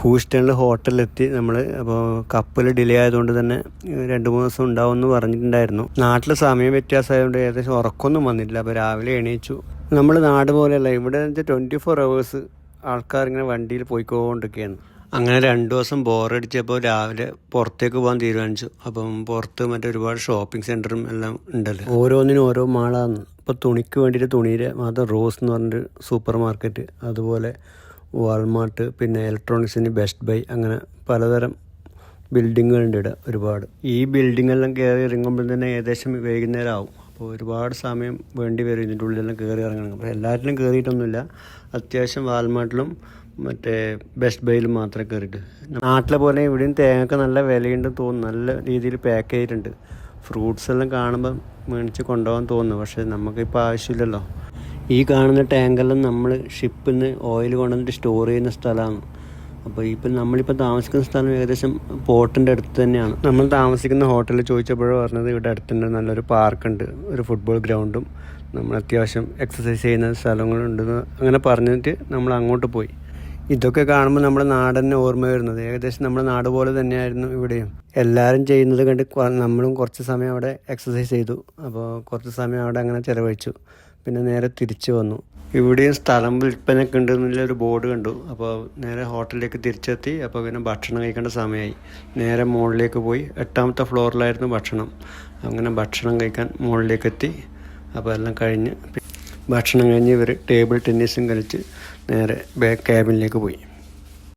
ഹൂസ്റ്റണിൽ ഹോട്ടലിലെത്തി നമ്മൾ. അപ്പോൾ കപ്പൽ ഡിലേ ആയതുകൊണ്ട് തന്നെ 2-3 ദിവസം ഉണ്ടാവുമെന്ന് പറഞ്ഞിട്ടുണ്ടായിരുന്നു. നാട്ടിൽ സമയം വ്യത്യാസമായതുകൊണ്ട് ഏകദേശം ഉറക്കമൊന്നും വന്നില്ല. അപ്പോൾ രാവിലെ എണീച്ചു. നമ്മൾ നാട് പോലെയല്ല, ഇവിടെ 24 hours ആൾക്കാരിങ്ങനെ വണ്ടിയിൽ പോയിക്കൊണ്ടിരിക്കുകയാണ്. അങ്ങനെ 2 ദിവസം ബോറടിച്ചപ്പോൾ രാവിലെ പുറത്തേക്ക് പോകാൻ തീരുമാനിച്ചു. അപ്പം പുറത്ത് ഒരുപാട് ഷോപ്പിംഗ് സെൻറ്ററും എല്ലാം ഉണ്ടല്ലോ, ഓരോന്നിനും ഓരോ മാളാണ്. ഇപ്പോൾ തുണിക്ക് വേണ്ടിയിട്ട് തുണിയുടെ മാത്രം റോസ് എന്ന് പറഞ്ഞൊരു സൂപ്പർ മാർക്കറ്റ്, അതുപോലെ വാൾമാർട്ട്, പിന്നെ ഇലക്ട്രോണിക്സിന് ബെസ്റ്റ് ബൈ, അങ്ങനെ പലതരം ബിൽഡിങ്ങുകളുണ്ട് ഇവിടെ ഒരുപാട്. ഈ ബിൽഡിങ്ങെല്ലാം കയറി ഇറങ്ങുമ്പോൾ തന്നെ ഏകദേശം വൈകുന്നേരം ആവും. അപ്പോൾ ഒരുപാട് സമയം വേണ്ടി വരും ഇതിൻ്റെ ഉള്ളിലെല്ലാം കയറി ഇറങ്ങണം. അപ്പോൾ എല്ലാറ്റിലും കയറിയിട്ടൊന്നുമില്ല. അത്യാവശ്യം വാൾമാർട്ടിലും മറ്റേ ബെസ്റ്റ് ബൈയിലും മാത്രമേ കയറിയിട്ട്. നാട്ടിലെ പോലെ ഇവിടെയും തേങ്ങയൊക്കെ നല്ല വിലയുണ്ടെന്ന് തോന്നുന്നു. നല്ല രീതിയിൽ പാക്ക് ചെയ്തിട്ടുണ്ട്. ഫ്രൂട്ട്സ് എല്ലാം കാണുമ്പം മേടിച്ച് കൊണ്ടുപോകാൻ തോന്നുന്നു. പക്ഷേ നമുക്കിപ്പോൾ ആവശ്യമില്ലല്ലോ. ഈ കാണുന്ന ടാങ്കെല്ലാം നമ്മൾ ഷിപ്പിൽ നിന്ന് ഓയിൽ കൊണ്ടുവന്നിട്ട് സ്റ്റോർ ചെയ്യുന്ന സ്ഥലമാണ്. അപ്പോൾ നമ്മളിപ്പോൾ താമസിക്കുന്ന സ്ഥലം ഏകദേശം പോർട്ടിൻ്റെ അടുത്ത് തന്നെയാണ്. നമ്മൾ താമസിക്കുന്ന ഹോട്ടലിൽ ചോദിച്ചപ്പോഴും പറഞ്ഞത് ഇവിടെ അടുത്തുണ്ട് നല്ലൊരു പാർക്കുണ്ട്, ഒരു ഫുട്ബോൾ ഗ്രൗണ്ടും, നമ്മൾ അത്യാവശ്യം എക്സസൈസ് ചെയ്യുന്ന സ്ഥലങ്ങളുണ്ടെന്ന് അങ്ങനെ പറഞ്ഞിട്ട് നമ്മൾ അങ്ങോട്ട് പോയി. ഇതൊക്കെ കാണുമ്പോൾ നമ്മുടെ നാടന്നെ ഓർമ്മ വരുന്നത്. ഏകദേശം നമ്മുടെ നാട് പോലെ തന്നെയായിരുന്നു ഇവിടെയും. എല്ലാവരും ചെയ്യുന്നത് കണ്ട് നമ്മളും കുറച്ച് സമയം അവിടെ എക്സസൈസ് ചെയ്തു. അപ്പോൾ കുറച്ച് സമയം അവിടെ അങ്ങനെ ചിലവഴിച്ചു. പിന്നെ നേരെ തിരിച്ചു വന്നു. ഇവിടെയും സ്ഥലം വിൽപ്പനയൊക്കെ ഉണ്ടെന്നുള്ളൊരു ബോർഡ് കണ്ടു. അപ്പോൾ നേരെ ഹോട്ടലിലേക്ക് തിരിച്ചെത്തി. അപ്പോൾ പിന്നെ ഭക്ഷണം കഴിക്കേണ്ട സമയമായി. നേരെ മുകളിലേക്ക് പോയി. 8ാമത്തെ ഫ്ലോറിലായിരുന്നു ഭക്ഷണം. അങ്ങനെ ഭക്ഷണം കഴിക്കാൻ മുകളിലേക്ക് എത്തി. അപ്പോൾ എല്ലാം കഴിഞ്ഞ് ഭക്ഷണം കഴിഞ്ഞ് ഇവർ ടേബിൾ ടെന്നീസും കളിച്ച് നേരെ ബാക്ക് ക്യാബിനിലേക്ക് പോയി.